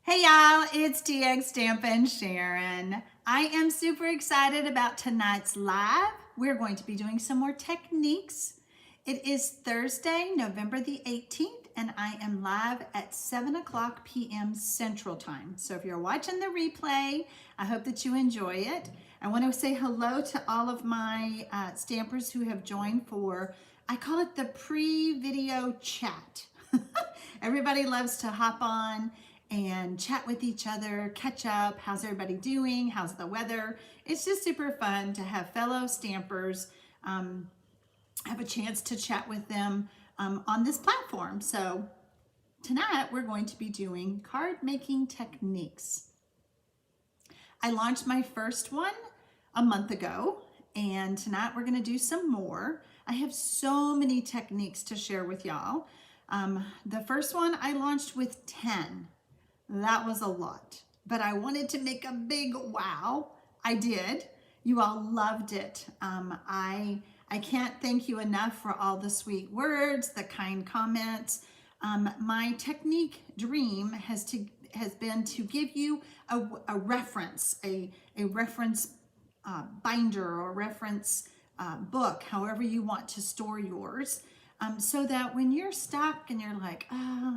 Hey y'all, it's TxStampin Sharon. I am super excited about tonight's live. We're going to be doing some more techniques. It is Thursday, November the 18th, and I am live at 7 o'clock p.m. Central Time. So if you're watching the replay, I hope that you enjoy it. I want to say hello to all of my stampers who have joined for, I call it the pre-video chat. Everybody loves to hop on and chat with each other, catch up. How's everybody doing? How's the weather? It's just super fun to have fellow stampers have a chance to chat with them on this platform. So tonight we're going to be doing card making techniques. I launched my first one a month ago, and tonight we're going to do some more. I have so many techniques to share with y'all. The first one I launched with 10. That was a lot, but I wanted to make a big wow. I did. You all loved it. I can't thank you enough for all the sweet words, the kind comments. My technique dream has been to give you a reference, a reference binder or reference book, however you want to store yours. So that when you're stuck and you're like,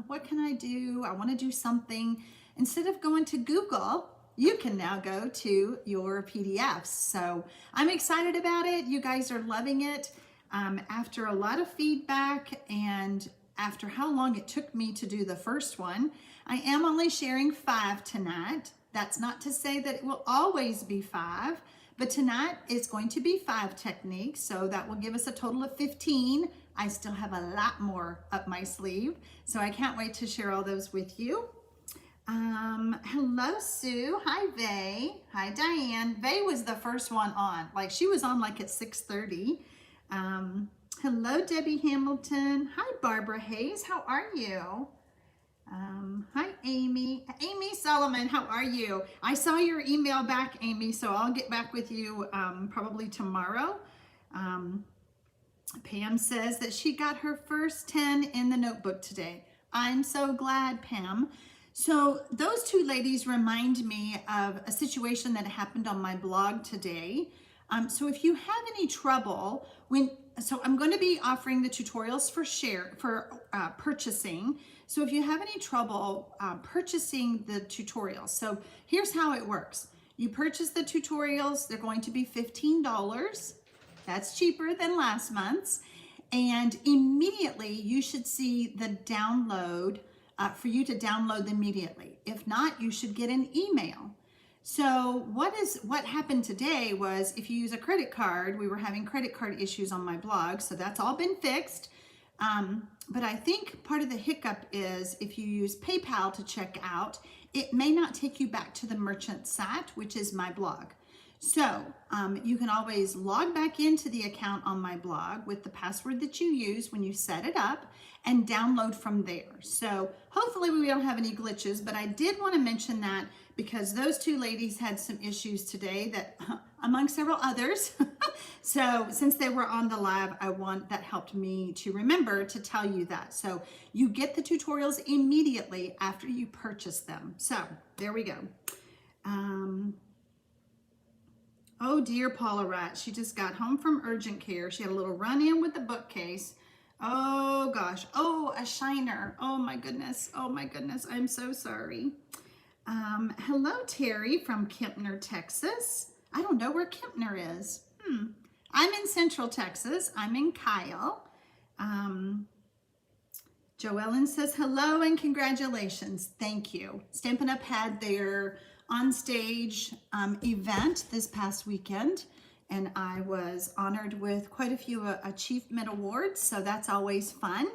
what can I do? I want to do something. Instead of going to Google, you can now go to your PDFs. So I'm excited about it. You guys are loving it. After a lot of feedback and after how long it took me to do the first one, I am only sharing 5 tonight. That's not to say that it will always be 5, but tonight it's going to be 5 techniques. So that will give us a total of 15. I still have a lot more up my sleeve, so I can't wait to share all those with you. Hello, Sue. Hi, Vay. Hi, Diane. Vay was the first one on. Like, she was on like at 6:30. Hello, Debbie Hamilton. Hi, Barbara Hayes. How are you? Hi, Amy. Amy Solomon, how are you? I saw your email back, Amy, so I'll get back with you probably tomorrow. Pam says that she got her first 10 in the notebook today. I'm so glad, Pam. So those two ladies remind me of a situation that happened on my blog today. So if you have any trouble, so I'm going to be offering the tutorials for purchasing. So if you have any trouble purchasing the tutorials, so here's how it works. You purchase the tutorials, they're going to be $15. That's cheaper than last month's. And immediately you should see the download for you to download immediately. If not, you should get an email. So what happened today was if you use a credit card, we were having credit card issues on my blog, so that's all been fixed. But I think part of the hiccup is if you use PayPal to check out, it may not take you back to the merchant site, which is my blog. So you can always log back into the account on my blog with the password that you use when you set it up and download from there. So hopefully we don't have any glitches, but I did want to mention that because those two ladies had some issues today that among several others. So since they were on the live, that helped me to remember to tell you that. So you get the tutorials immediately after you purchase them. So there we go. Oh dear, Paula Wright, she just got home from urgent care. She had a little run-in with the bookcase. Oh gosh, oh, a shiner. Oh my goodness, I'm so sorry. Hello, Terry from Kempner, Texas. I don't know where Kempner is. I'm in Central Texas. I'm in Kyle. Joellen says hello and congratulations. Thank you. Stampin' Up! Had their on-stage event this past weekend, and I was honored with quite a few achievement awards, so that's always fun.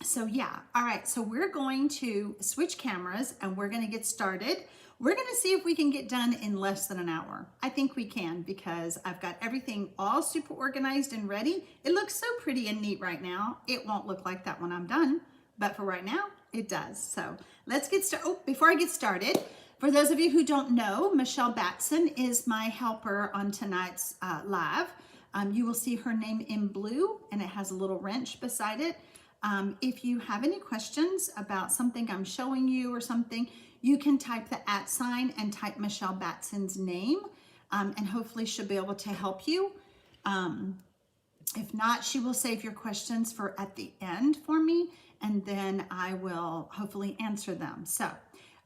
So yeah, all right, so we're going to switch cameras and we're going to get started. We're going to see if we can get done in less than an hour. I think we can because I've got everything all super organized and ready. It looks so pretty and neat right now. It won't look like that when I'm done, but for right now, it does. So let's get started. Oh, before I get started, for those of you who don't know, Michelle Batson is my helper on tonight's live. You will see her name in blue and it has a little wrench beside it. If you have any questions about something I'm showing you or something, you can type the @ and type Michelle Batson's name, and hopefully she'll be able to help you. If not, she will save your questions for at the end for me, and then I will hopefully answer them. So,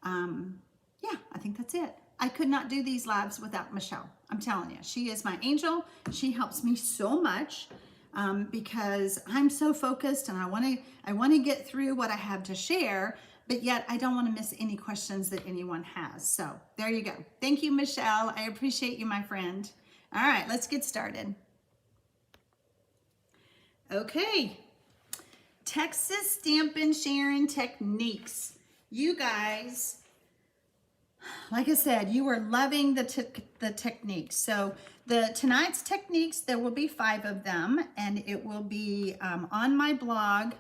yeah, I think that's it. I could not do these lives without Michelle. I'm telling you, she is my angel. She helps me so much because I'm so focused and I want to get through what I have to share, but yet I don't want to miss any questions that anyone has. So there you go. Thank you, Michelle. I appreciate you, my friend. All right, let's get started. Okay, TxStampin Sharon techniques. You guys, like I said, you are loving the techniques. So tonight's techniques, there will be 5 of them, and it will be on my blog.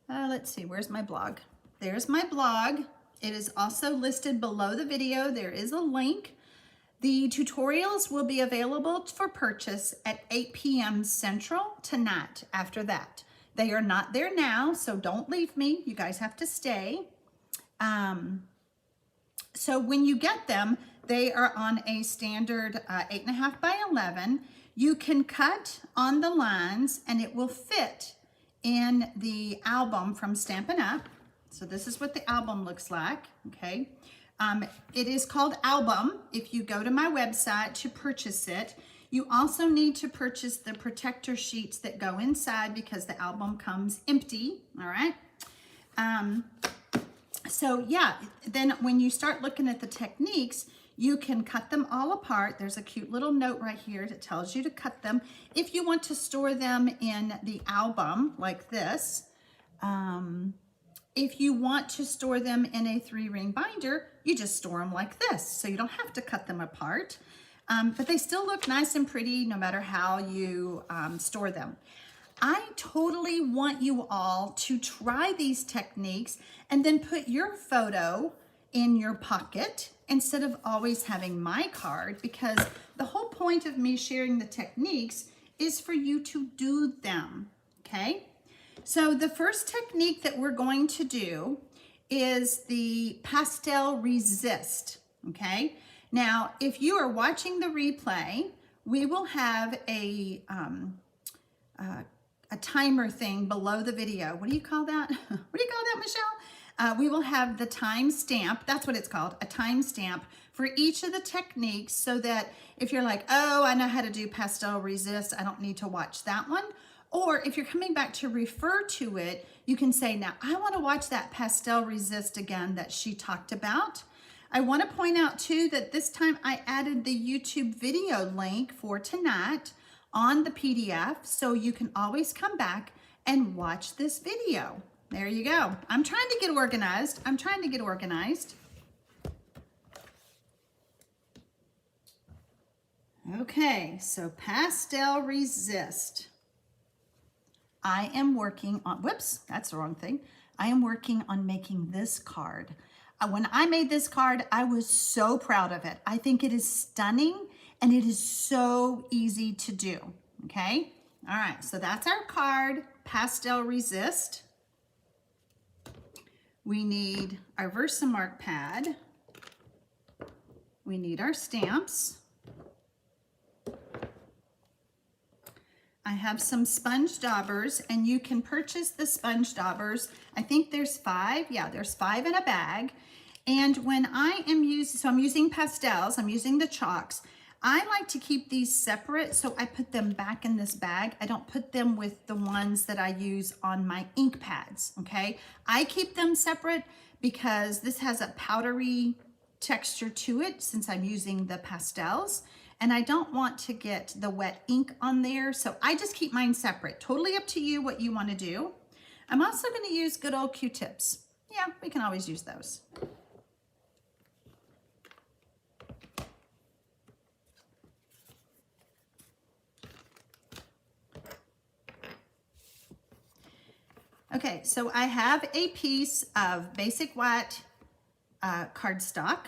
Let's see, where's my blog? There's my blog. It is also listed below the video. There is a link. The tutorials will be available for purchase at 8 p.m. Central tonight after that. They are not there now, so don't leave me. You guys have to stay. So when you get them, they are on a standard 8.5 by 11. You can cut on the lines and it will fit in the album from Stampin' Up. So this is what the album looks like, okay? It is called Album if you go to my website to purchase it. You also need to purchase the protector sheets that go inside because the album comes empty, all right? So yeah, then when you start looking at the techniques, you can cut them all apart. There's a cute little note right here that tells you to cut them. If you want to store them in the album like this, if you want to store them in a 3-ring binder, you just store them like this. So you don't have to cut them apart, but they still look nice and pretty no matter how you store them. I totally want you all to try these techniques and then put your photo in your pocket instead of always having my card, because the whole point of me sharing the techniques is for you to do them, okay? So the first technique that we're going to do is the Pastel Resist, okay? Now, if you are watching the replay, we will have a timer thing below the video. What do you call that? What do you call that, Michelle? We will have the time stamp. That's what it's called, a time stamp for each of the techniques, so that if you're like, oh, I know how to do Pastel Resist, I don't need to watch that one. Or if you're coming back to refer to it, you can say, now I want to watch that Pastel Resist again that she talked about. I want to point out too that this time I added the YouTube video link for tonight on the PDF, so you can always come back and watch this video. There you go. I'm trying to get organized. Okay, so Pastel Resist. I am working on, whoops, that's the wrong thing. I am working on making this card. When I made this card, I was so proud of it. I think it is stunning and it is so easy to do, okay? All right, so that's our card, Pastel Resist. We need our Versamark pad. We need our stamps. I have some sponge daubers, and you can purchase the sponge daubers. I think there's 5. Yeah, there's 5 in a bag. And when I am using, so I'm using pastels, I'm using the chalks. I like to keep these separate, so I put them back in this bag. I don't put them with the ones that I use on my ink pads, okay? I keep them separate because this has a powdery texture to it since I'm using the pastels. And I don't want to get the wet ink on there, so I just keep mine separate. Totally up to you what you want to do. I'm also going to use good old Q-tips. Yeah, we can always use those. Okay, so I have a piece of basic white cardstock.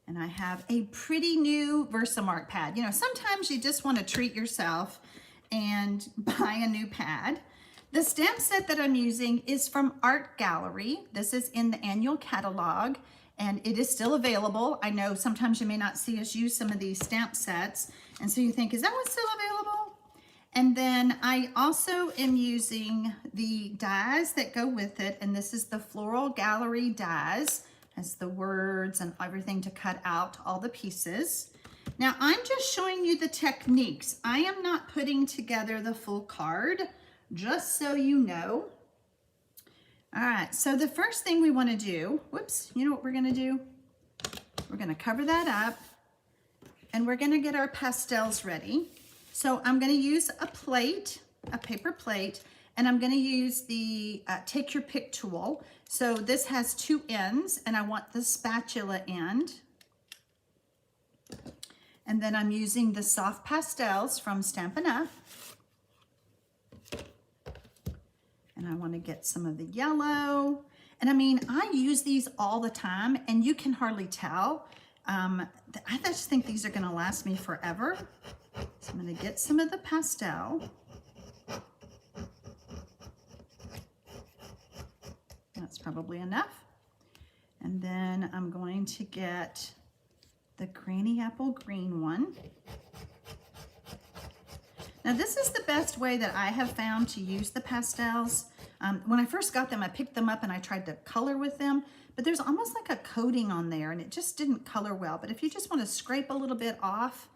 And I have a pretty new Versamark pad. You know, sometimes you just want to treat yourself and buy a new pad. The stamp set that I'm using is from Art Gallery. This is in the annual catalog and it is still available. I know sometimes you may not see us use some of these stamp sets and so you think, is that one still available? And then I also am using the dies that go with it, and this is the Floral Gallery dies. Has the words and everything to cut out all the pieces. Now I'm just showing you the techniques. I am not putting together the full card, just so you know. All right, so the first thing we want to do, whoops, you know what we're going to do? We're going to cover that up and we're going to get our pastels ready. So I'm going to use a plate, a paper plate, and I'm going to use the take your pick tool. So this has two ends and I want the spatula end. And then I'm using the soft pastels from Stampin' Up. And I want to get some of the yellow. And I mean, I use these all the time and you can hardly tell. I just think these are going to last me forever. So I'm going to get some of the pastel. That's probably enough. And then I'm going to get the Granny Apple Green one. Now this is the best way that I have found to use the pastels. When I first got them, I picked them up and I tried to color with them, but there's almost like a coating on there and it just didn't color well. But if you just want to scrape a little bit off,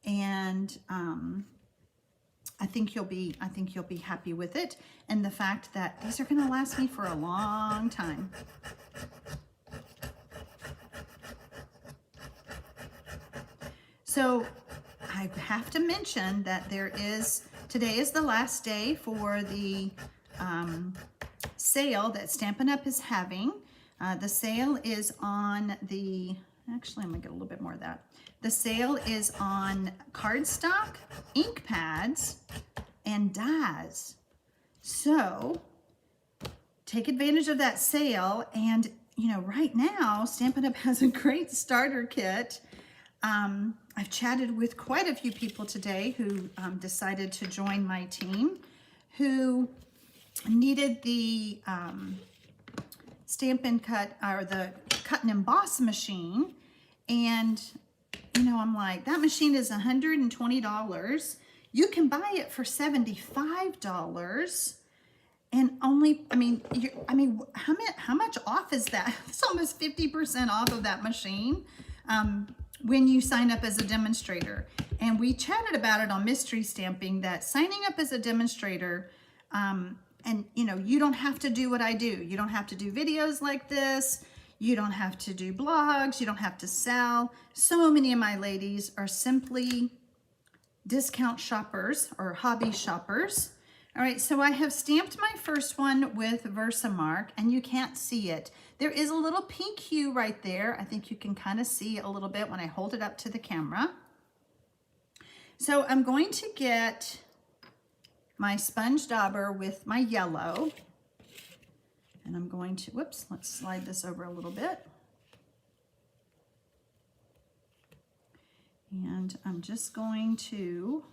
and I think you'll be happy with it. And the fact that these are going to last me for a long time. So I have to mention that today is the last day for the sale that Stampin' Up is having. The sale is on actually I'm gonna get a little bit more of that. The sale is on cardstock, ink pads, and dies. So take advantage of that sale. And you know, right now Stampin' Up has a great starter kit. I've chatted with quite a few people today who decided to join my team, who needed the Stampin' Cut, or the cut and emboss machine. And you know, I'm like, that machine is $120. You can buy it for $75. And only, how much off is that? It's almost 50% off of that machine when you sign up as a demonstrator. And we chatted about it on Mystery Stamping, that signing up as a demonstrator, and you know, you don't have to do what I do. You don't have to do videos like this. You don't have to do blogs. You don't have to sell. So many of my ladies are simply discount shoppers or hobby shoppers. All right, so I have stamped my first one with Versamark, and you can't see it. There is a little pink hue right there. I think you can kind of see a little bit when I hold it up to the camera. So I'm going to get my sponge dauber with my yellow. And I'm going to, whoops, let's slide this over a little bit. And I'm just going to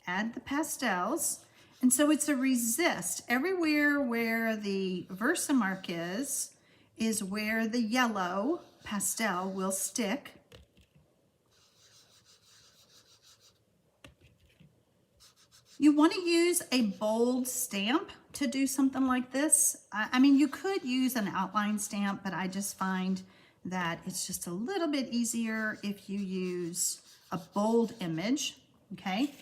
add the pastels. And so it's a resist. Everywhere where the Versamark is where the yellow pastel will stick. You want to use a bold stamp to do something like this. I mean, you could use an outline stamp, but I just find that it's just a little bit easier if you use a bold image, okay?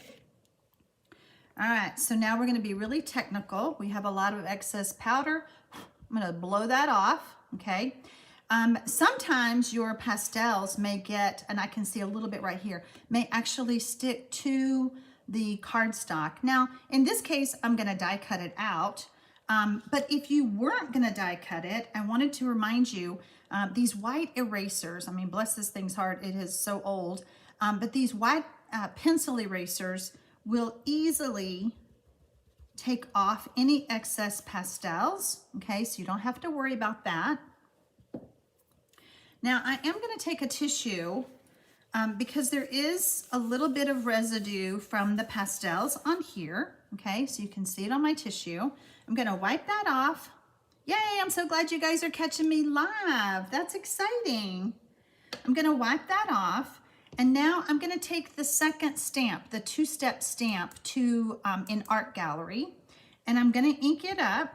All right, so now we're gonna be really technical. We have a lot of excess powder. I'm gonna blow that off, okay? Sometimes your pastels may get, and I can see a little bit right here, may actually stick to the cardstock. Now, in this case, I'm gonna die cut it out, but if you weren't gonna die cut it, I wanted to remind you, these white erasers, I mean, bless this thing's heart, it is so old, but these white pencil erasers will easily take off any excess pastels, okay? So you don't have to worry about that. Now, I am gonna take a tissue because there is a little bit of residue from the pastels on here. okay? So you can see it on my tissue. I'm gonna wipe that off. Yay, I'm so glad you guys are catching me live. That's exciting. I'm gonna wipe that off. And now I'm gonna take the second stamp, the two-step stamp to in Art Gallery, and I'm gonna ink it up.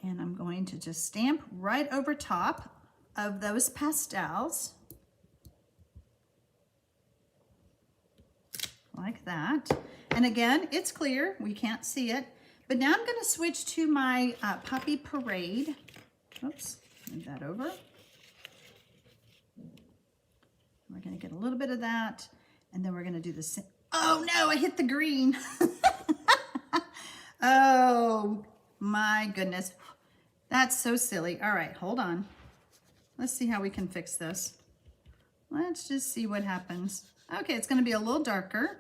And I'm going to just stamp right over top of those pastels. Like that. And again, it's clear, we can't see it. But now I'm gonna switch to my Poppy Parade. Oops, move that over. We're gonna get a little bit of that, and then we're gonna do the same. Oh no, I hit the green. Oh my goodness. That's so silly. All right, hold on. Let's see how we can fix this. Let's just see what happens. Okay, it's gonna be a little darker.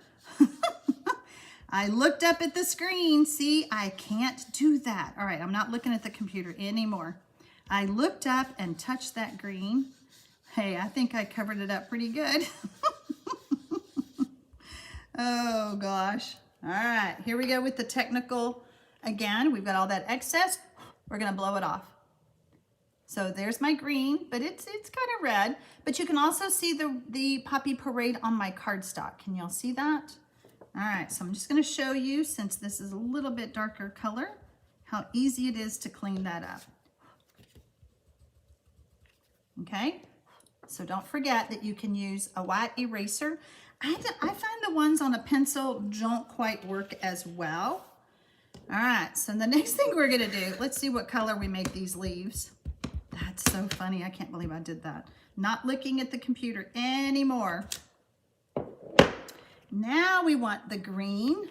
I looked up at the screen. See, I can't do that. All right, I'm not looking at the computer anymore. I looked up and touched that green. Hey, I think I covered it up pretty good. Oh gosh. All right, here we go with the technical. Again, we've got all that excess. We're gonna blow it off. So there's my green, but it's kind of red. But you can also see the Poppy Parade on my cardstock. Can y'all see that? All right, so I'm just gonna show you, since this is a little bit darker color, how easy it is to clean that up. Okay, so don't forget that you can use a white eraser. I find the ones on a pencil don't quite work as well. All right, so the next thing we're gonna do, let's see what color we make these leaves. That's so funny, I can't believe I did that. Not looking at the computer anymore. Now we want the green.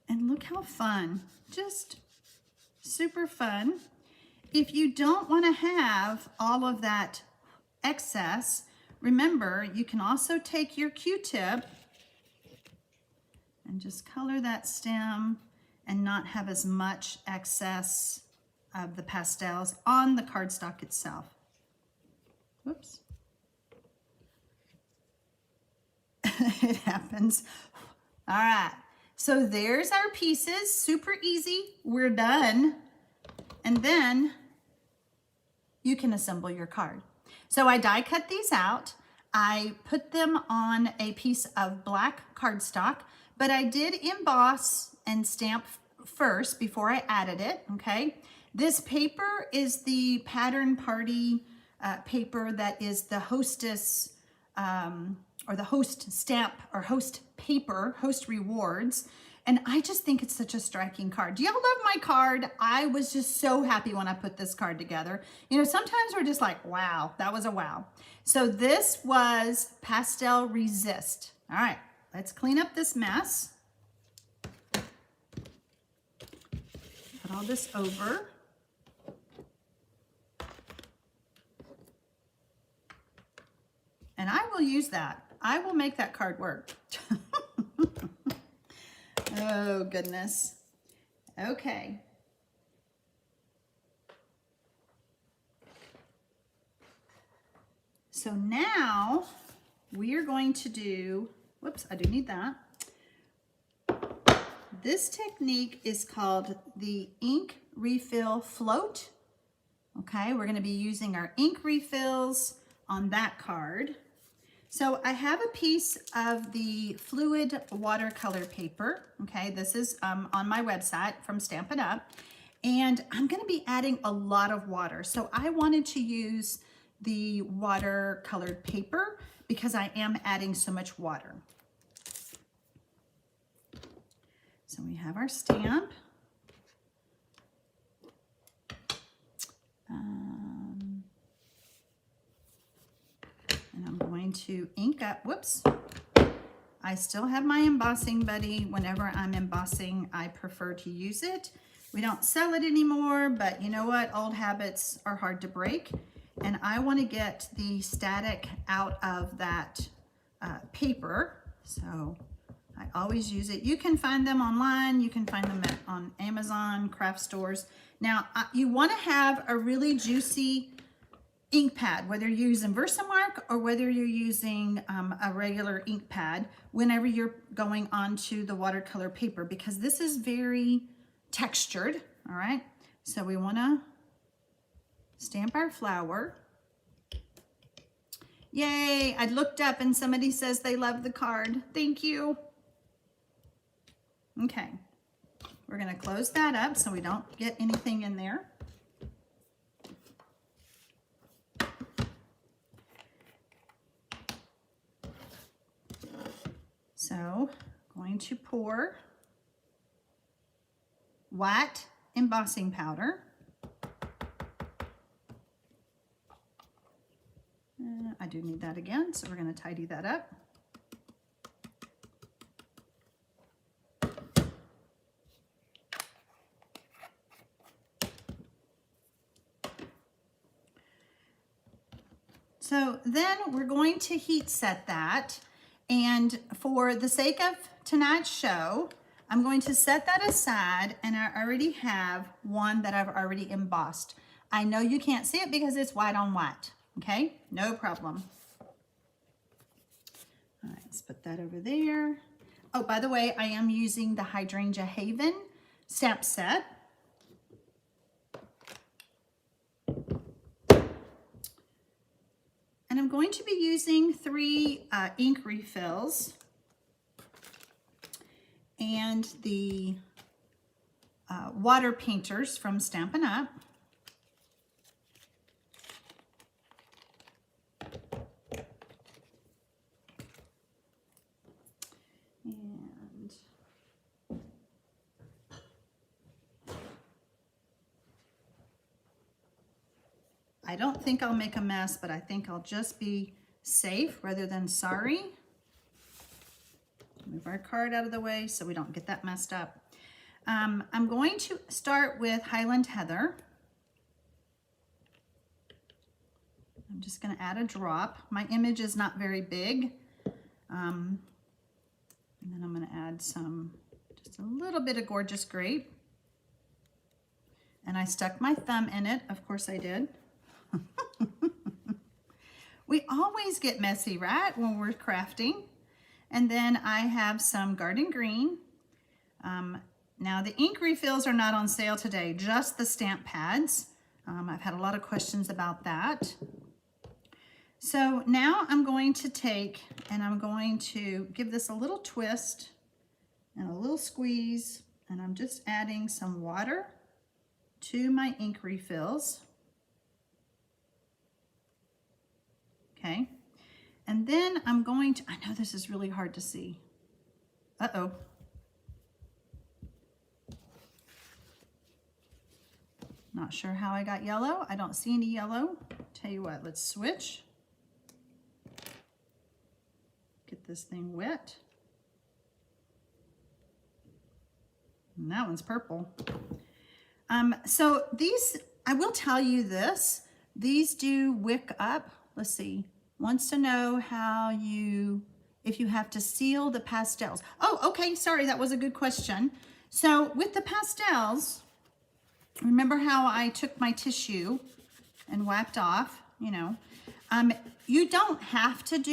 And look how fun, just super fun. If you don't want to have all of that excess, remember, you can also take your Q-tip and just color that stem and not have as much excess of the pastels on the cardstock itself. Whoops. It happens. All right, so there's our pieces, super easy, we're done. And then you can assemble your card. So I die cut these out. I put them on a piece of black cardstock, but I did emboss and stamp first before I added it, okay? This paper is the Pattern Party paper that is the hostess, or the host stamp, or host paper, host rewards. And I just think it's such a striking card. Do y'all love my card? I was just so happy when I put this card together. You know, sometimes we're just like, wow, that was a wow. So this was Pastel Resist. All right, let's clean up this mess. Put all this over. And I will use that. I will make that card work. Oh, goodness. Okay. So now we are going to do, whoops, I do need that. This technique is called the Ink Refill Float. Okay, we're going to be using our ink refills on that card. So I have a piece of the fluid watercolor paper. Okay, this is on my website from Stampin' Up. And I'm gonna be adding a lot of water. So I wanted to use the watercolored paper because I am adding so much water. So we have our stamp. And I'm going to ink up, whoops. I still have my embossing buddy. Whenever I'm embossing, I prefer to use it. We don't sell it anymore, but you know what? Old habits are hard to break. And I want to get the static out of that paper. So I always use it. You can find them online. You can find them on Amazon, craft stores. Now, you want to have a really juicy ink pad, whether you're using Versamark or whether you're using a regular ink pad whenever you're going onto the watercolor paper, because this is very textured, all right? So we want to stamp our flower. Yay, I looked up and somebody says they love the card. Thank you. Okay, we're going to close that up so we don't get anything in there. So, going to pour white embossing powder. I do need that again, so we're going to tidy that up. So then we're going to heat set that, and for the sake of tonight's show, I'm going to set that aside, and I already have one that I've already embossed. I know you can't see it because it's white on white, okay? No problem. All right, let's put that over there. Oh, by the way, I am using the Hydrangea Haven stamp set. And I'm going to be using 3 ink refills and the water painters from Stampin' Up. And I don't think I'll make a mess, but I think I'll just be safe rather than sorry. Move our card out of the way so we don't get that messed up. I'm going to start with Highland Heather. I'm just going to add a drop. My image is not very big. And then I'm going to add just a little bit of Gorgeous Grape. And I stuck my thumb in it. Of course I did. We always get messy, right, when we're crafting. And then I have some Garden Green. Now the ink refills are not on sale today, just the stamp pads. I've had a lot of questions about that. So now I'm going to take and I'm going to give this a little twist and a little squeeze, and I'm just adding some water to my ink refills. Okay, and then I'm going to, I know this is really hard to see. Uh-oh. Not sure how I got yellow. I don't see any yellow. Tell you what, let's switch. Get this thing wet. And that one's purple. So these, I will tell you this, these do wick up. Let's see. Wants to know how if you have to seal the pastels. Oh, okay, sorry, that was a good question. So with the pastels, remember how I took my tissue and wiped off, you know, you don't have to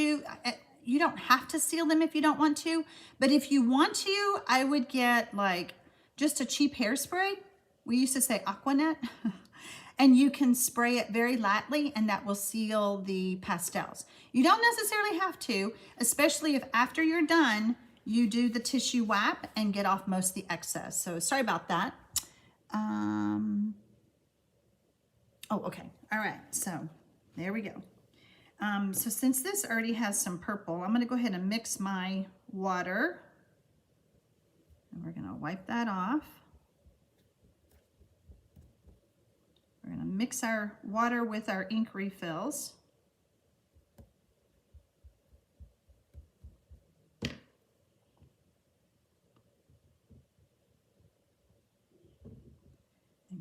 seal them if you don't want to, but if you want to, I would get like just a cheap hairspray. We used to say Aquanet. And you can spray it very lightly and that will seal the pastels. You don't necessarily have to, especially if after you're done, you do the tissue wipe and get off most of the excess. So sorry about that. Oh, okay. All right. So there we go. So since this already has some purple, I'm going to go ahead and mix my water. And we're going to wipe that off. We're going to mix our water with our ink refills. And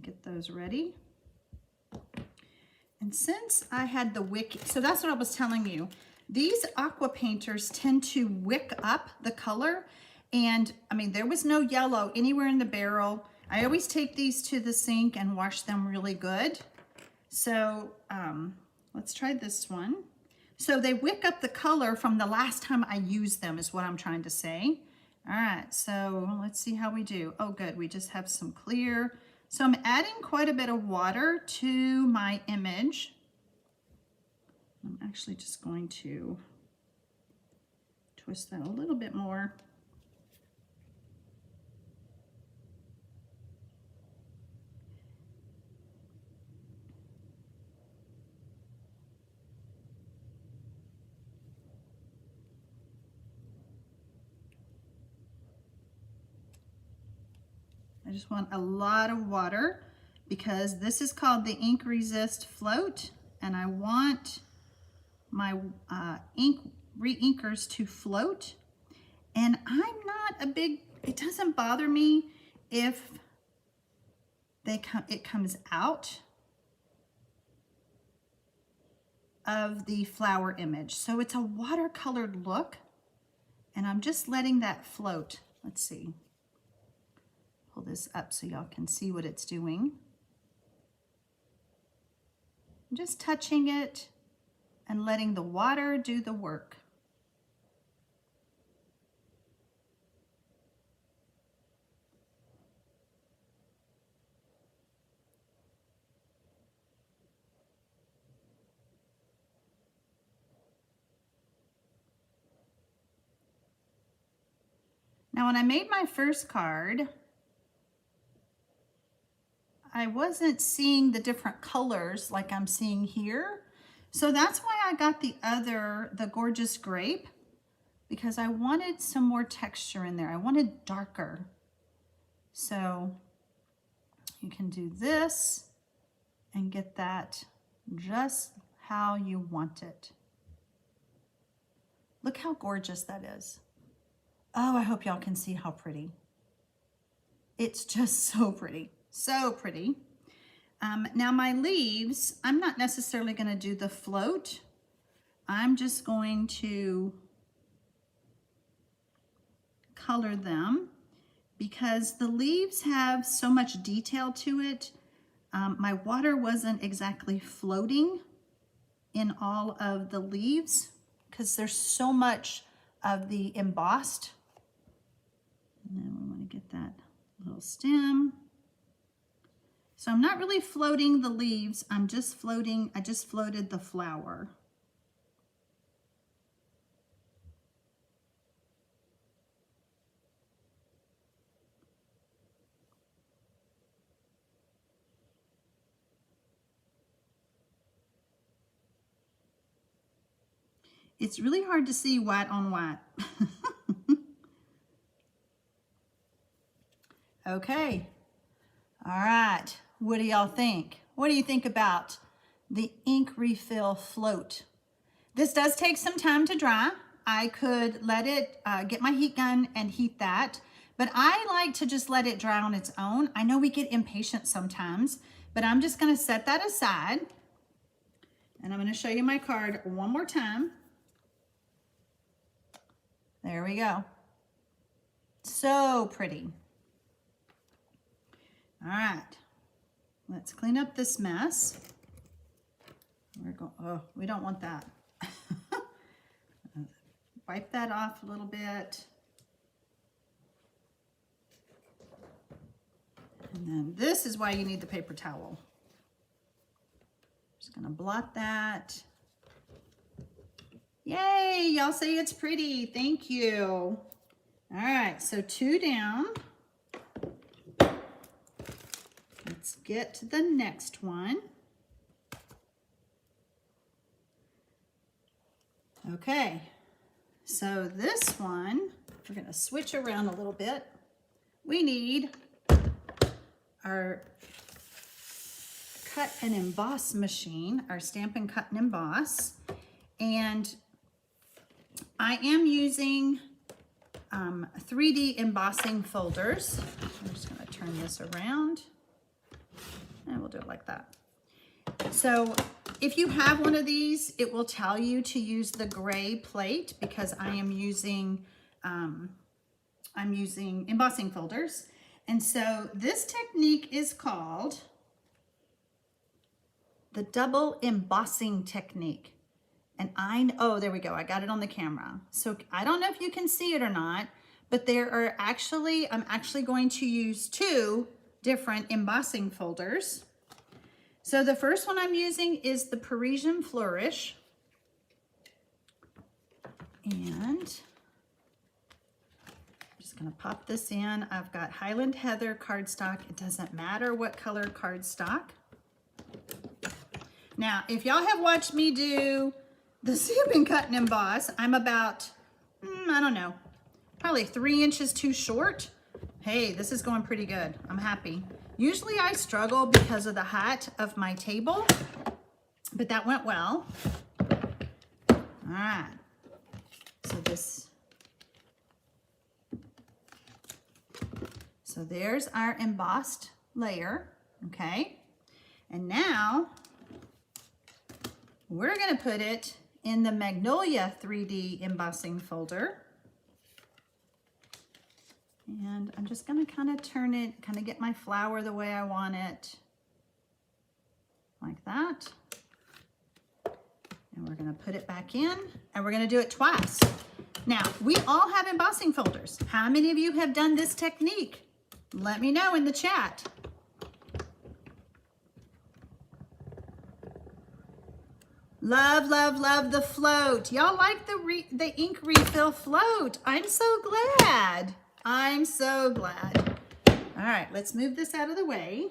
get those ready. And since I had the wick, so that's what I was telling you. These aqua painters tend to wick up the color. And I mean, there was no yellow anywhere in the barrel. I always take these to the sink and wash them really good. So let's try this one. So they wick up the color from the last time I used them is what I'm trying to say. All right, so let's see how we do. Oh, good, we just have some clear. So I'm adding quite a bit of water to my image. I'm actually just going to twist that a little bit more. I just want a lot of water because this is called the Ink Resist Float, and I want my ink re-inkers to float. And I'm not a big, it doesn't bother me if it comes out of the flower image. So it's a watercolored look, and I'm just letting that float. Let's see. Pull this up so y'all can see what it's doing. I'm just touching it and letting the water do the work. Now, when I made my first card, I wasn't seeing the different colors like I'm seeing here. So that's why I got the Gorgeous Grape, because I wanted some more texture in there. I wanted darker. So you can do this and get that just how you want it. Look how gorgeous that is. Oh, I hope y'all can see how pretty. It's just so pretty. So pretty. Now my leaves, I'm not necessarily going to do the float. I'm just going to color them because the leaves have so much detail to it. My water wasn't exactly floating in all of the leaves because there's so much of the embossed. And then we want to get that little stem. So I'm not really floating the leaves, I just floated the flower. It's really hard to see white on white. Okay, all right. What do y'all think? What do you think about the ink refill float? This does take some time to dry. I could let it get my heat gun and heat that, but I like to just let it dry on its own. I know we get impatient sometimes, but I'm just gonna set that aside. And I'm gonna show you my card one more time. There we go. So pretty. All right. Let's clean up this mess. We're going, oh, we don't want that. Wipe that off a little bit. And then this is why you need the paper towel. Just gonna blot that. Yay, y'all say it's pretty, thank you. All right, so 2 down. Let's get to the next one. Okay, so this one, we're gonna switch around a little bit. We need our cut and emboss machine, our Stampin' Cut and Emboss. And I am using 3D embossing folders. I'm just gonna turn this around. And we'll do it like that. So if you have one of these, it will tell you to use the gray plate because I am using I'm using embossing folders. And so this technique is called the double embossing technique. And oh, there we go. I got it on the camera. So I don't know if you can see it or not, but I'm actually going to use 2 different embossing folders. So the first one I'm using is the Parisian Flourish. And I'm just gonna pop this in. I've got Highland Heather cardstock. It doesn't matter what color cardstock. Now, if y'all have watched me do the Stampin' Cut and Emboss, I'm about, I don't know, probably 3 inches too short. Hey, this is going pretty good. I'm happy. Usually I struggle because of the height of my table, but that went well. All right. So there's our embossed layer, okay? And now we're gonna put it in the Magnolia 3D embossing folder. And I'm just gonna kind of turn it, kind of get my flower the way I want it, like that. And we're gonna put it back in, and we're gonna do it twice. Now, we all have embossing folders. How many of you have done this technique? Let me know in the chat. Love, love, love the float. Y'all like the ink refill float. I'm so glad. I'm so glad. All right, let's move this out of the way.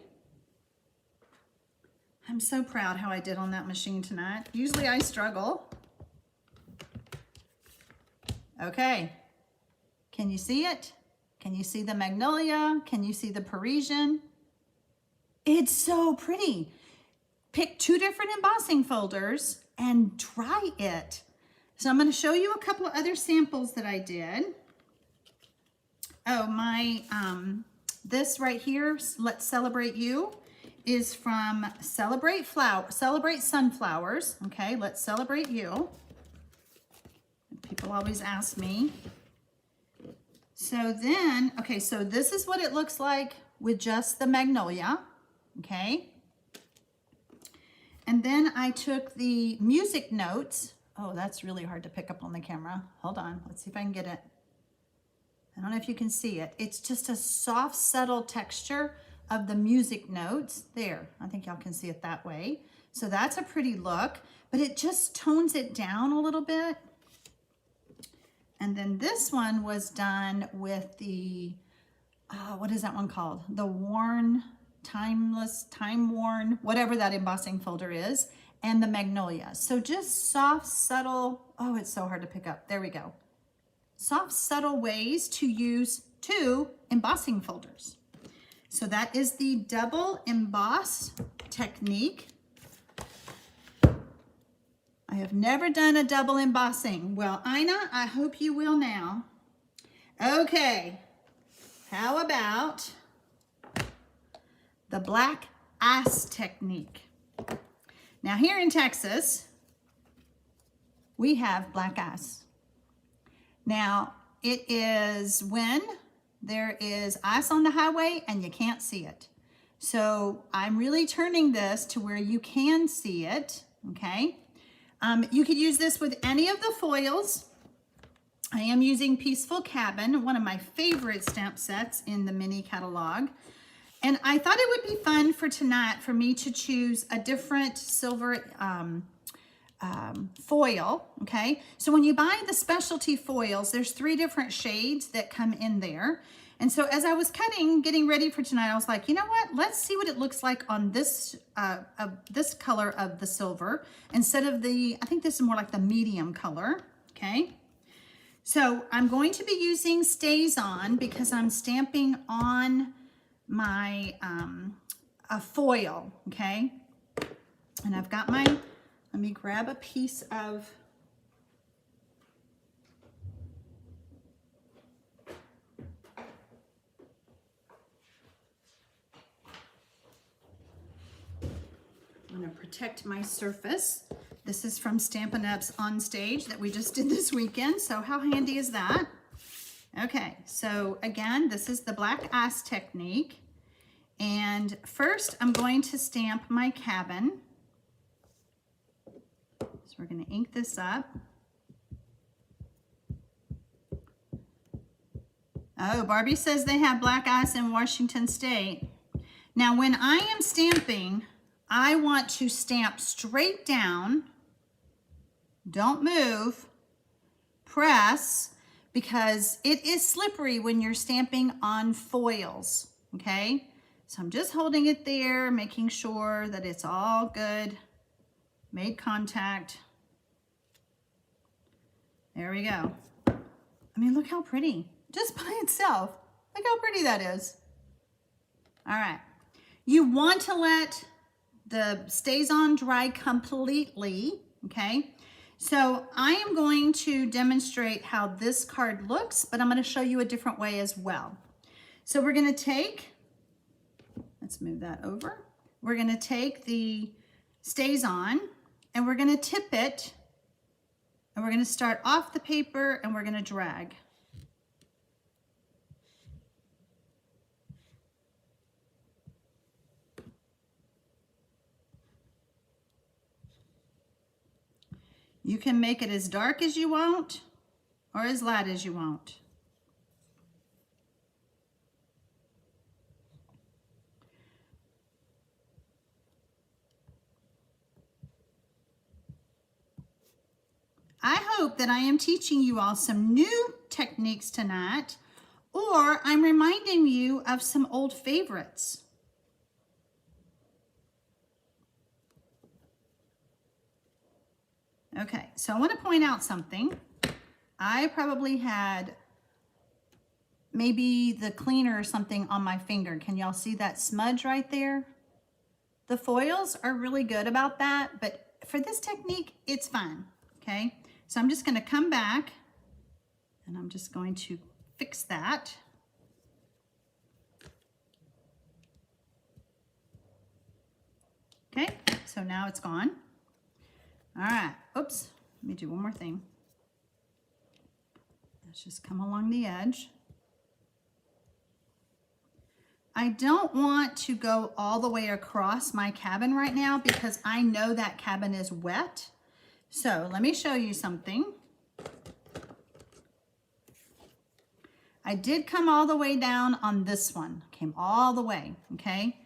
I'm so proud how I did on that machine tonight. Usually I struggle. Okay, can you see it? Can you see the Magnolia? Can you see the Parisian? It's so pretty. Pick 2 different embossing folders and try it. So I'm going to show you a couple of other samples that I did. Oh, this right here, Let's Celebrate You, is from Celebrate Sunflowers. Okay, Let's Celebrate You. People always ask me. So then, okay, so this is what it looks like with just the Magnolia, okay? And then I took the music notes. Oh, that's really hard to pick up on the camera. Hold on, let's see if I can get it. I don't know if you can see it. It's just a soft, subtle texture of the music notes. There, I think y'all can see it that way. So that's a pretty look, but it just tones it down a little bit. And then this one was done with the, what is that one called? The Worn, Timeless, Time Worn, whatever that embossing folder is, and the Magnolia. So just soft, subtle, oh, it's so hard to pick up. There we go. Soft, subtle ways to use 2 embossing folders. So that is the double emboss technique. I have never done a double embossing. Well, Ina, I hope you will now. Okay, how about the black ice technique? Now here in Texas, we have black ice. Now, it is when there is ice on the highway and you can't see it. So I'm really turning this to where you can see it, okay? You could use this with any of the foils. I am using Peaceful Cabin, one of my favorite stamp sets in the mini catalog. And I thought it would be fun for tonight for me to choose a different silver foil, okay? So when you buy the specialty foils, there's 3 different shades that come in there. And so as I was cutting, getting ready for tonight, I was like, you know what? Let's see what it looks like on this color of the silver instead of I think this is more like the medium color, okay? So I'm going to be using Stays On because I'm stamping on my a foil, okay? And I've got let me grab a piece of I'm going to protect my surface. This is from Stampin' Up's On Stage that we just did this weekend. So how handy is that? Okay, so again, this is the black ice technique. And first I'm going to stamp my cabin. So we're going to ink this up. Oh, Barbie says they have black ice in Washington State. Now, when I am stamping, I want to stamp straight down. Don't move. Press, because it is slippery when you're stamping on foils, okay? So I'm just holding it there, making sure that it's all good. Made contact. There we go. I mean, look how pretty. Just by itself. Look how pretty that is. All right. You want to let the stays on dry completely, okay? So I am going to demonstrate how this card looks, but I'm going to show you a different way as well. So we're going to take, let's move that over. We're going to take the stays on and we're going to tip it, and we're going to start off the paper and we're going to drag. You can make it as dark as you want or as light as you want. I hope that I am teaching you all some new techniques tonight, or I'm reminding you of some old favorites. Okay, so I want to point out something. I probably had maybe the cleaner or something on my finger. Can y'all see that smudge right there? The foils are really good about that, but for this technique, it's fine, okay? So I'm just going to come back and I'm just going to fix that. Okay, so now it's gone. All right, oops, let me do one more thing. Let's just come along the edge. I don't want to go all the way across my cabin right now because I know that cabin is wet. So let me show you something. I did come all the way down on this one, came all the way, okay?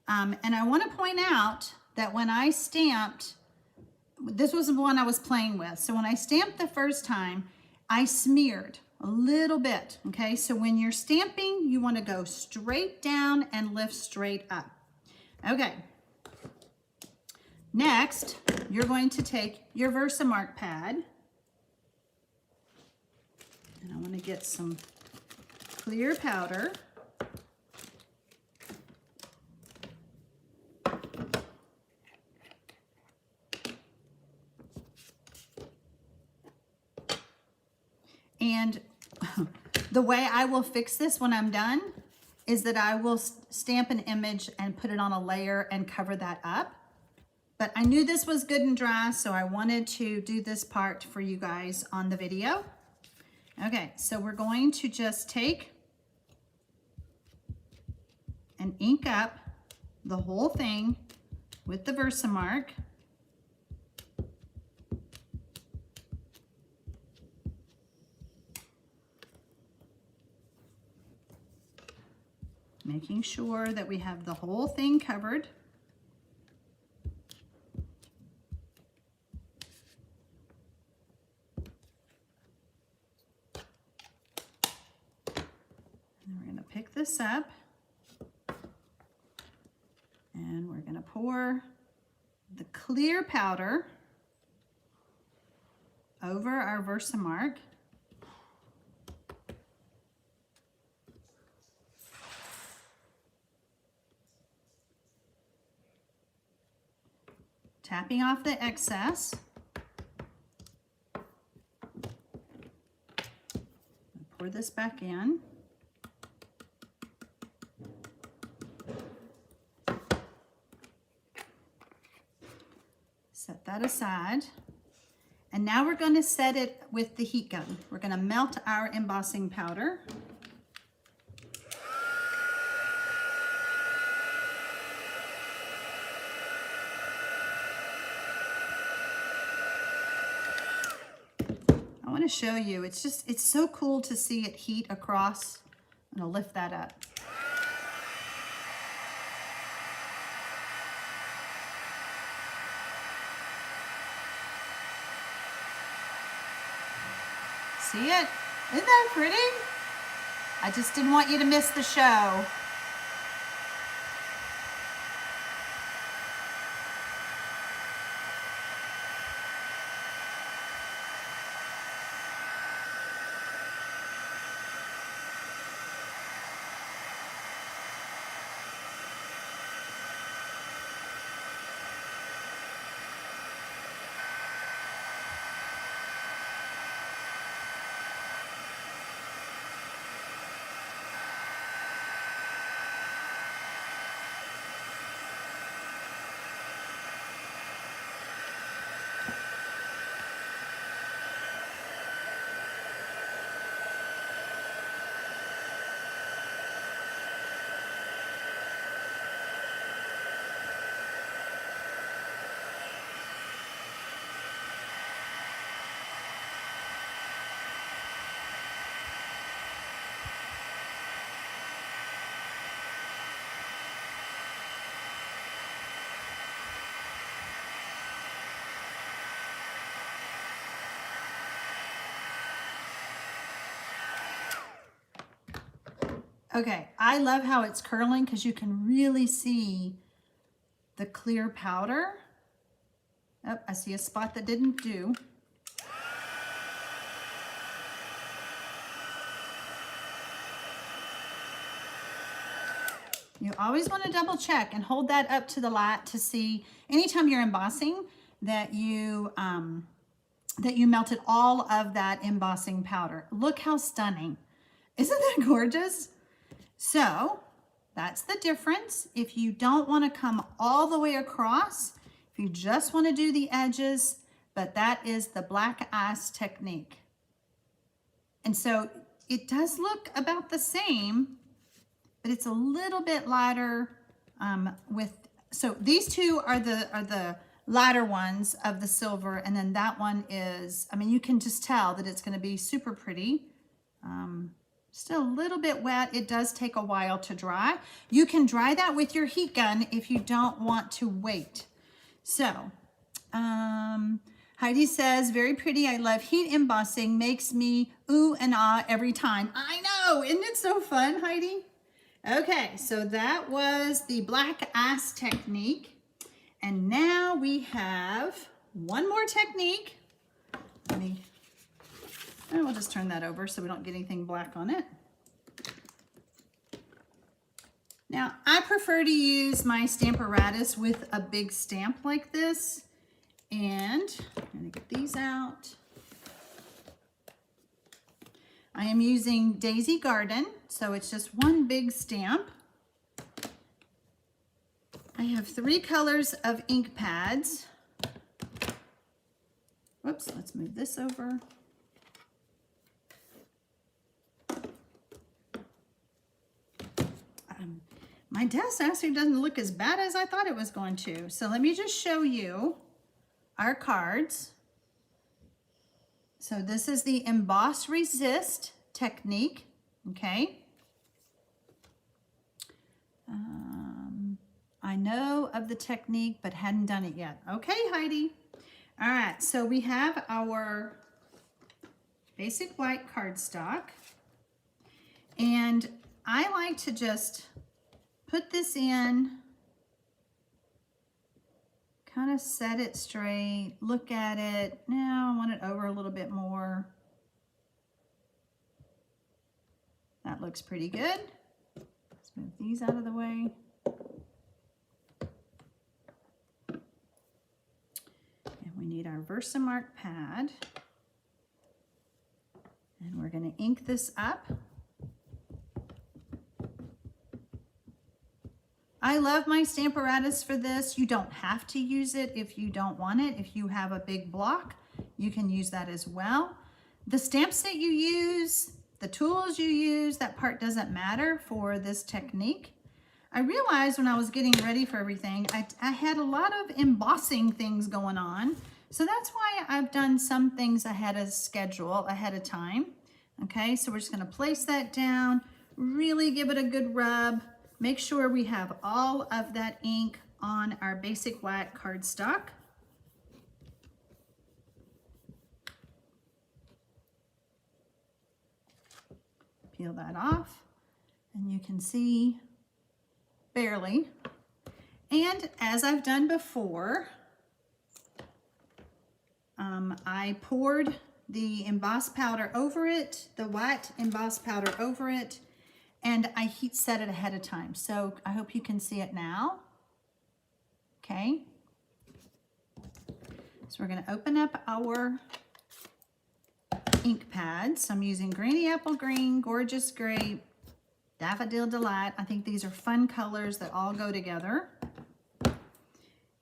And I want to point out that when I stamped, this was the one I was playing with. So when I stamped the first time, I smeared a little bit, okay? So when you're stamping, you want to go straight down and lift straight up. Okay. Next, you're going to take your Versamark pad. And I want to get some clear powder. And the way I will fix this when I'm done is that I will stamp an image and put it on a layer and cover that up. But I knew this was good and dry, so I wanted to do this part for you guys on the video. Okay, so we're going to just take and ink up the whole thing with the Versamark. Making sure that we have the whole thing covered. And we're going to pick this up and we're going to pour the clear powder over our Versamark. Tapping off the excess. Pour this back in. Set that aside. And now we're going to set it with the heat gun. We're going to melt our embossing powder. I want to show you, it's so cool to see it heat across. I'm going to lift that up. See it? Isn't that pretty? I just didn't want you to miss the show. Okay, I love how it's curling because you can really see the clear powder. Oh, I see a spot that didn't do. You always want to double check and hold that up to the light to see anytime you're embossing that you melted all of that embossing powder. Look how stunning. Isn't that gorgeous? So that's the difference. If you don't want to come all the way across, if you just want to do the edges, but that is the black ice technique. And so it does look about the same, but it's a little bit lighter so these two are the lighter ones of the silver, and then that one is, I mean, you can just tell that it's going to be super pretty. Still a little bit wet. It does take a while to dry. You can dry that with your heat gun if you don't want to wait. So, Heidi says, very pretty. I love heat embossing. Makes me ooh and ah every time. I know. Isn't it so fun, Heidi? Okay, so that was the black ice technique. And now we have one more technique. And we'll just turn that over so we don't get anything black on it. Now, I prefer to use my Stamparatus with a big stamp like this. And I'm going to get these out. I am using Daisy Garden, so it's just one big stamp. I have 3 colors of ink pads. Whoops, let's move this over. My desk actually doesn't look as bad as I thought it was going to. So let me just show you our cards. So this is the Emboss Resist technique, okay? I know of the technique, but hadn't done it yet. Okay, Heidi. All right, so we have our basic white cardstock. And I like to just put this in, kind of set it straight, look at it. Now I want it over a little bit more. That looks pretty good. Let's move these out of the way. And we need our Versamark pad. And we're going to ink this up. I love my Stamparatus for this. You don't have to use it if you don't want it. If you have a big block, you can use that as well. The stamps that you use, the tools you use, that part doesn't matter for this technique. I realized when I was getting ready for everything, I had a lot of embossing things going on. So that's why I've done some things ahead of schedule, ahead of time. Okay, so we're just gonna place that down, really give it a good rub, make sure we have all of that ink on our basic white cardstock. Peel that off, and you can see barely. And as I've done before, I poured the emboss powder over it, the white emboss powder over it, and I heat set it ahead of time. So I hope you can see it now. Okay. So we're going to open up our ink pads. I'm using Granny Apple Green, Gorgeous Grape, Daffodil Delight. I think these are fun colors that all go together.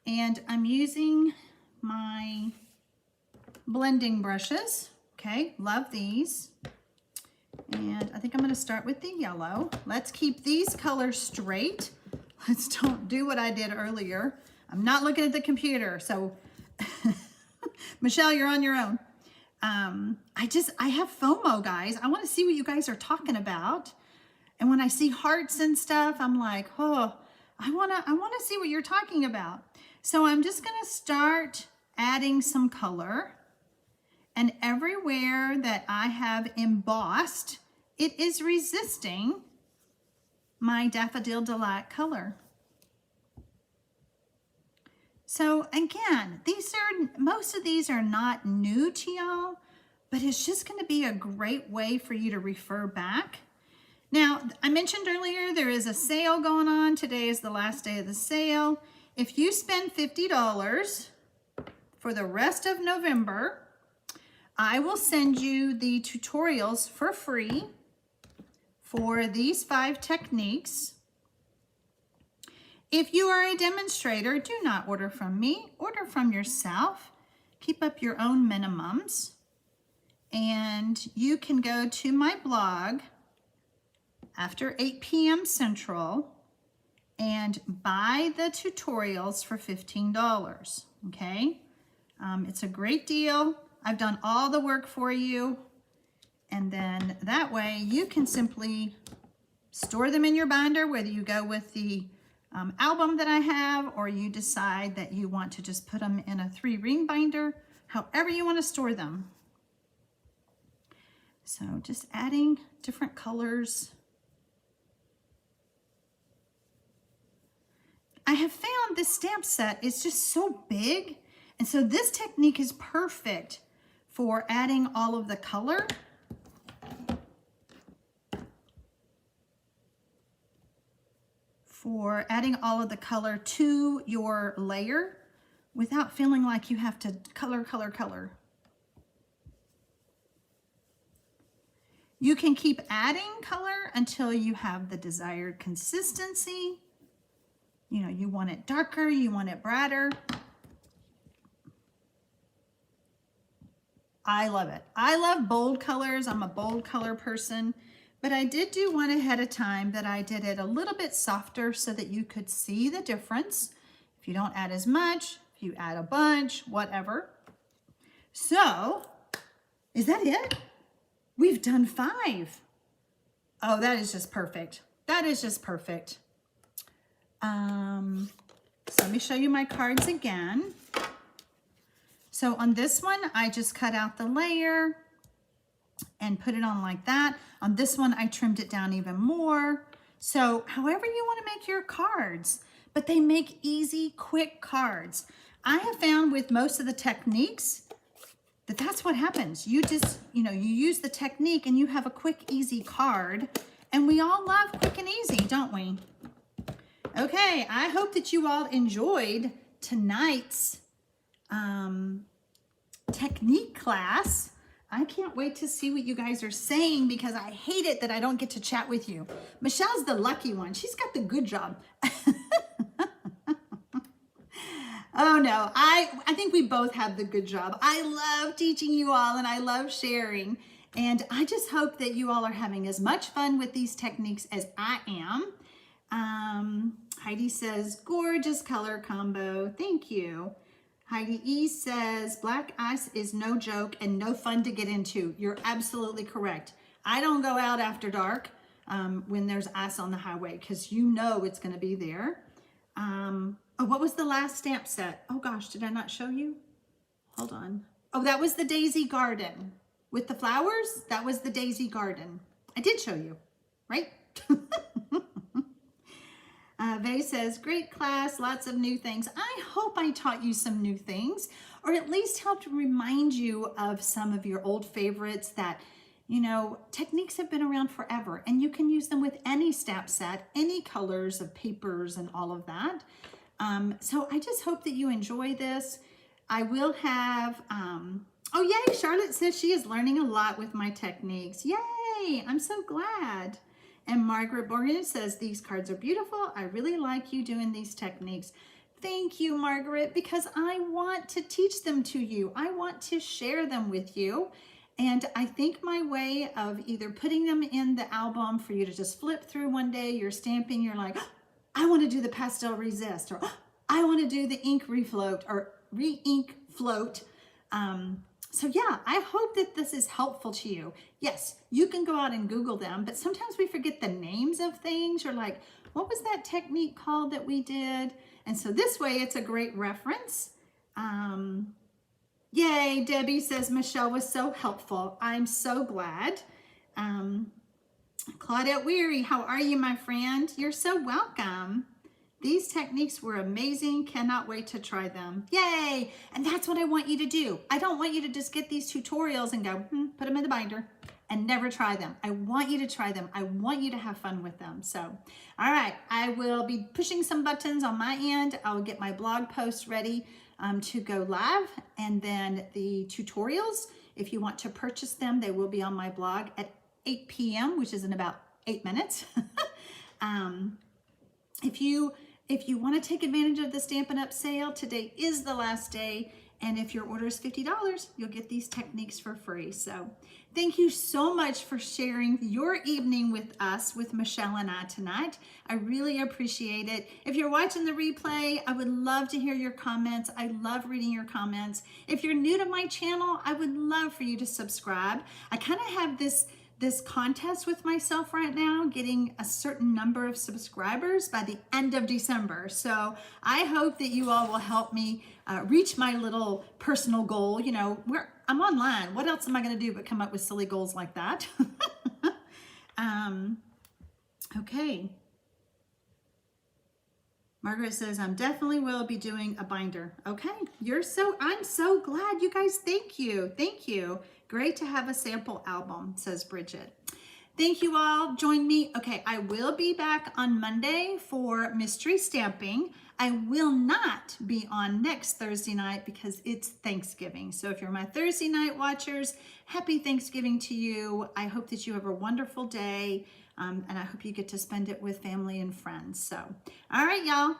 And I'm using my blending brushes. Okay, love these. And I think I'm going to start with the yellow. Let's keep these colors straight. Let's don't do what I did earlier. I'm not looking at the computer, so Michelle, you're on your own. I have FOMO, guys. I want to see what you guys are talking about. And when I see hearts and stuff, I'm like, oh, I want to see what you're talking about. So I'm just going to start adding some color. And everywhere that I have embossed, it is resisting my Daffodil Delight color. So again, most of these are not new to y'all, but it's just going to be a great way for you to refer back. Now, I mentioned earlier there is a sale going on. Today is the last day of the sale. If you spend $50 for the rest of November, I will send you the tutorials for free for these 5 techniques. If you are a demonstrator, do not order from me. Order from yourself. Keep up your own minimums. And you can go to my blog after 8 p.m. Central and buy the tutorials for $15, okay? It's a great deal. I've done all the work for you, and then that way you can simply store them in your binder, whether you go with the album that I have or you decide that you want to just put them in a 3-ring binder, however you want to store them. So just adding different colors. I have found this stamp set is just so big, and so this technique is perfect for adding all of the color. For adding all of the color to your layer without feeling like you have to color. You can keep adding color until you have the desired consistency. You know, you want it darker, you want it brighter. I love it. I love bold colors. I'm a bold color person, but I did do one ahead of time that I did it a little bit softer so that you could see the difference. If you don't add as much, if you add a bunch, whatever. So, is that it? We've done 5. Oh, that is just perfect. That is just perfect. So let me show you my cards again. So on this one, I just cut out the layer and put it on like that. On this one, I trimmed it down even more. So however you want to make your cards, but they make easy, quick cards. I have found with most of the techniques that that's what happens. You just, you use the technique and you have a quick, easy card. And we all love quick and easy, don't we? Okay, I hope that you all enjoyed tonight's technique class. I can't wait to see what you guys are saying because I hate it that I don't get to chat with you. Michelle's the lucky one. She's got the good job. Oh no, I think we both have the good job. I love teaching you all and I love sharing. And I just hope that you all are having as much fun with these techniques as I am. Heidi says, gorgeous color combo. Thank you. Heidi E says, black ice is no joke and no fun to get into. You're absolutely correct. I don't go out after dark when there's ice on the highway because you know it's going to be there. Oh, what was the last stamp set? Oh gosh, did I not show you? Hold on. Oh, that was the Daisy Garden with the flowers. That was the Daisy Garden. I did show you, right? Vay says, great class, lots of new things. I hope I taught you some new things, or at least helped remind you of some of your old favorites that, you know, techniques have been around forever and you can use them with any stamp set, any colors of papers and all of that. So I just hope that you enjoy this. I will have, oh yay, Charlotte says she is learning a lot with my techniques. Yay, I'm so glad. And Margaret Morgan says, these cards are beautiful. I really like you doing these techniques. Thank you, Margaret, because I want to teach them to you. I want to share them with you. And I think my way of either putting them in the album for you to just flip through one day, you're stamping, you're like, oh, I want to do the Pastel Resist, or oh, I want to do the ink refloat or re-ink float. So yeah, I hope that this is helpful to you. Yes, you can go out and Google them, but sometimes we forget the names of things. You're like, what was that technique called that we did? And so this way it's a great reference. Yay, Debbie says, Michelle was so helpful. I'm so glad. Claudette Weary, how are you, my friend? You're so welcome. These techniques were amazing. Cannot wait to try them. Yay! And that's what I want you to do. I don't want you to just get these tutorials and go, put them in the binder and never try them. I want you to try them. I want you to have fun with them. So, all right, I will be pushing some buttons on my end. I'll get my blog post ready to go live. And then the tutorials, if you want to purchase them, they will be on my blog at 8 p.m., which is in about 8 minutes. If you want to take advantage of the Stampin' Up! Sale, today is the last day. And if your order is $50, you'll get these techniques for free. So thank you so much for sharing your evening with us, with Michelle and I tonight. I really appreciate it. If you're watching the replay, I would love to hear your comments. I love reading your comments. If you're new to my channel, I would love for you to subscribe. I kind of have this contest with myself right now, getting a certain number of subscribers by the end of December. So I hope that you all will help me reach my little personal goal. You know, I'm online. What else am I going to do but come up with silly goals like that? Okay. Margaret says, I definitely will be doing a binder. Okay, I'm so glad, you guys. Thank you. Thank you. Great to have a sample album, says Bridget. Thank you all. Join me. Okay, I will be back on Monday for mystery stamping. I will not be on next Thursday night because it's Thanksgiving. So if you're my Thursday night watchers, happy Thanksgiving to you. I hope that you have a wonderful day. And I hope you get to spend it with family and friends. So, all right, y'all.